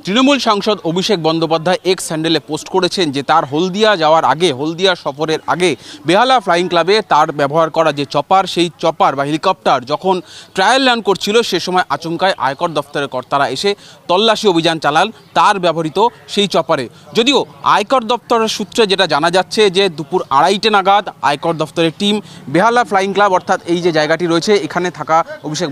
তৃণমূল সাংসদ অভিষেক বন্দ্যোপাধ্যায় এক্স হ্যান্ডেলে পোস্ট করেছেন যে তার হলদিয়া যাওয়ার আগে, হলদিয়া সফরের আগে বেহালা ফ্লাইং ক্লাবে তার ব্যবহার করা যে চপার, সেই চপার বা হেলিকপ্টার যখন ট্রায়াল রান করছিল সে সময় আচমকায় আয়কর দফতরের কর্তারা এসে তল্লাশি অভিযান চালান তার ব্যবহৃত সেই চপারে। যদিও আয়কর দপ্তরের সূত্রে যেটা জানা যাচ্ছে যে দুপুর 2:30 নাগাদ আয়কর দফতরের টিম বেহালা ফ্লাইং ক্লাব অর্থাৎ এই যে জায়গাটি রয়েছে এখানে থাকা অভিষেক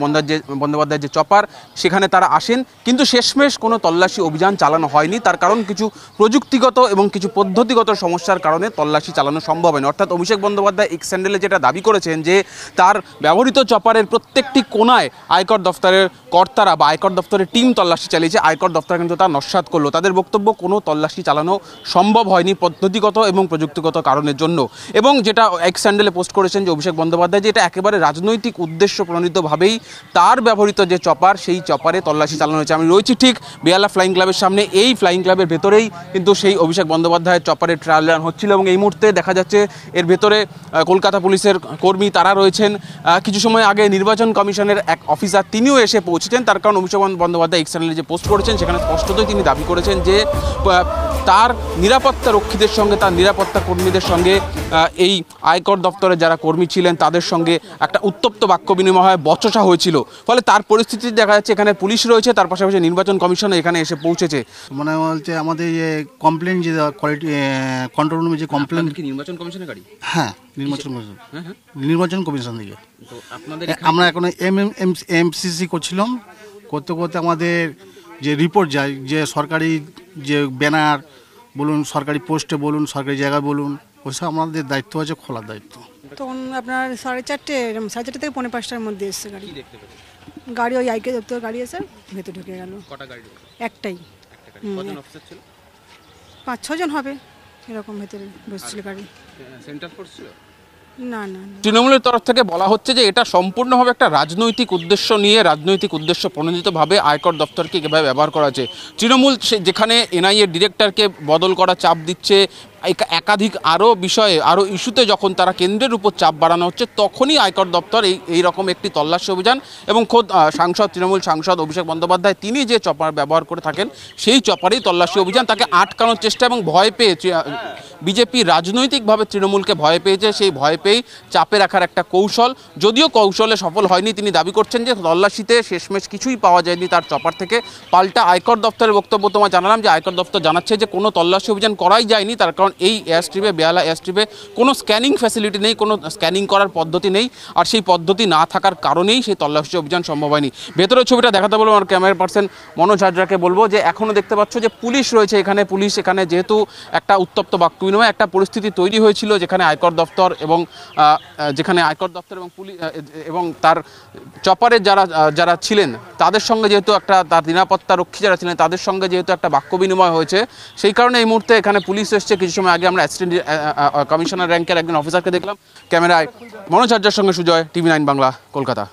বন্দ্যোপাধ্যায়ের যে চপার সেখানে তারা আসেন, কিন্তু শেষমেশ কোনো তল্লাশি অভিযান চালানো হয়নি। তার কারণ কিছু প্রযুক্তিগত এবং কিছু পদ্ধতিগত সমস্যার কারণে তল্লাশি চালানো সম্ভব হয়নি। অর্থাৎ অভিষেক বন্দ্যোপাধ্যায় এক্স হ্যান্ডেলে যেটা দাবি করেছেন যে তার ব্যবহৃত চপারের প্রত্যেকটি কোণায় আয়কর দফতরের কর্তারা বা আয়কর দফতরের টিম তল্লাশি চালিয়েছে, আয়কর দফতর কিন্তু তা নস্যাৎ করলো। তাদের বক্তব্য কোনো তল্লাশি চালানো সম্ভব হয়নি পদ্ধতিগত এবং প্রযুক্তিগত কারণের জন্য। এবং যেটা এক্স হ্যান্ডেলে পোস্ট করেছেন যে অভিষেক বন্দ্যোপাধ্যায়, যে এটা একেবারে রাজনৈতিক উদ্দেশ্য প্রণোদিতভাবেই তার ব্যবহৃত যে চপার সেই চপারে তল্লাশি চালানো হয়েছে। আমি রয়েছি ঠিক বেহালা ফ্লাইং ক্লাবের সামনে, এই ফ্লাইং ক্লাবের ভেতরেই কিন্তু সেই অভিষেক বন্দ্যোপাধ্যায়ের চপারের ট্রায়াল রান হচ্ছিল এবং এই মুহূর্তে দেখা যাচ্ছে এর ভেতরে কলকাতা পুলিশের কর্মী তারা রয়েছেন। কিছু সময় আগে নির্বাচন কমিশনের এক অফিসার তিনিও এসে পৌঁছেছেন। তার কারণ অভিষেক বন্দ্যোপাধ্যায় এক্স চ্যানেলে যে পোস্ট করেছেন সেখানে স্পষ্টতই তিনি দাবি করেছেন যে তার নিরাপত্তা রক্ষীদের সঙ্গে, তার নিরাপত্তা কর্মীদের সঙ্গে এই আয়কর দপ্তরের যারা কর্মী ছিলেন তাদের সঙ্গে একটা উত্তপ্ত বাক্য বিনিময় হয়, বচসা হয়েছিল। ফলে তার পরিস্থিতি দেখা যাচ্ছে এখানে পুলিশ রয়েছে, তার পাশাপাশি নির্বাচন কমিশন এখানে এসে পৌঁছেছে। মানে বলছে আমাদের যে কমপ্লেন যে কোয়ালিটি কন্ট্রোল রুমে যে কমপ্লেন কি নির্বাচন কমিশনের গাড়ি? হ্যাঁ, নির্বাচন কমিশন থেকে তো আপনাদের আমরা এখন এমসিসি করছিলাম, করতে করতে আমাদের যে রিপোর্ট যায় যে সরকারি যে ব্যানার বলুন, সরকারি পোস্টে বলুন, সরকারি জায়গায় বলুন, ওইসব আমাদের দায়িত্ব আছে, খোলার দায়িত্ব। তখন আপনার 4:30 থেকে 4:45টার মধ্যে এসছে গাড়ি। গাড়ি ওই আইকে দপ্তর গাড়ি এসে ভেতরে ঢুকে গেল। কটা গাড়ি? একটাই। কজন অফিসার ছিল? 5-6 জন হবে এরকম ভেতরে বসছিল গাড়ি। সেন্টার ফোর্স ছিল? না। তৃণমূলের তরফ থেকে বলা হচ্ছে যে এটা সম্পূর্ণভাবে একটা রাজনৈতিক উদ্দেশ্য নিয়ে, রাজনৈতিক উদ্দেশ্য প্রণোদিতভাবে আয়কর দপ্তরকে কীভাবে ব্যবহার করা হচ্ছে। তৃণমূল যেখানে এনআইএ ডিরেক্টরকে বদল করা চাপ দিচ্ছে, একাধিক আরও বিষয়ে, আরও ইস্যুতে যখন তারা কেন্দ্রের উপর চাপ বাড়ানো হচ্ছে, তখনই আয়কর দপ্তর এই রকম একটি তল্লাশি অভিযান এবং খোদ তৃণমূল সাংসদ অভিষেক বন্দ্যোপাধ্যায় তিনি যে চপার ব্যবহার করে থাকেন সেই চপারেই তল্লাশি অভিযান, তাকে আটকানোর চেষ্টা এবং ভয় পেয়ে বিজেপি রাজনৈতিকভাবে তৃণমূলকে ভয় পেয়েছে, সেই ভয় পেয়েই চাপে রাখার একটা কৌশল, যদিও কৌশলে সফল হয়নি। তিনি দাবি করছেন যে তল্লাশিতে শেষমেশ কিছুই পাওয়া যায়নি তার চপার থেকে। পাল্টা আয়কর দপ্তরের বক্তব্য তোমায় জানালাম যে আয়কর দপ্তর জানাচ্ছে যে কোনো তল্লাশি অভিযান করাই যায়নি, তার কারণ এই এয়ারস্ট্রিপে, বেহালা এয়ারস্ট্রিপে কোনো স্ক্যানিং ফ্যাসিলিটি নেই, কোনো স্ক্যানিং করার পদ্ধতি নেই, আর সেই পদ্ধতি না থাকার কারণেই সেই তল্লাশি অভিযান সম্ভব হয়নি। ভেতরের ছবিটা দেখাতে বলবো আমার ক্যামেরা পার্সন মনোজ হাজরাকে, বলবো যে এখনও দেখতে পাচ্ছ যে পুলিশ রয়েছে এখানে। পুলিশ এখানে যেহেতু একটা উত্তপ্ত বাক্য বিনিময়, একটা পরিস্থিতি তৈরি হয়েছিল যেখানে আয়কর দপ্তর এবং পুলিশ এবং তার চপারের যারা ছিলেন তাদের সঙ্গে যেহেতু একটা, তার নিরাপত্তা রক্ষী যারা ছিলেন তাদের সঙ্গে যেহেতু একটা বাক্য বিনিময় হয়েছে, সেই কারণে এই মুহূর্তে এখানে পুলিশ এসছে। কিছু সময় আগে আমরা অ্যাসিস্ট্যান্ট কমিশনার র্যাঙ্কের একজন অফিসারকে দেখলাম। ক্যামেরায় মনোজ হাজরার সঙ্গে সুজয়, TV9 বাংলা, কলকাতা।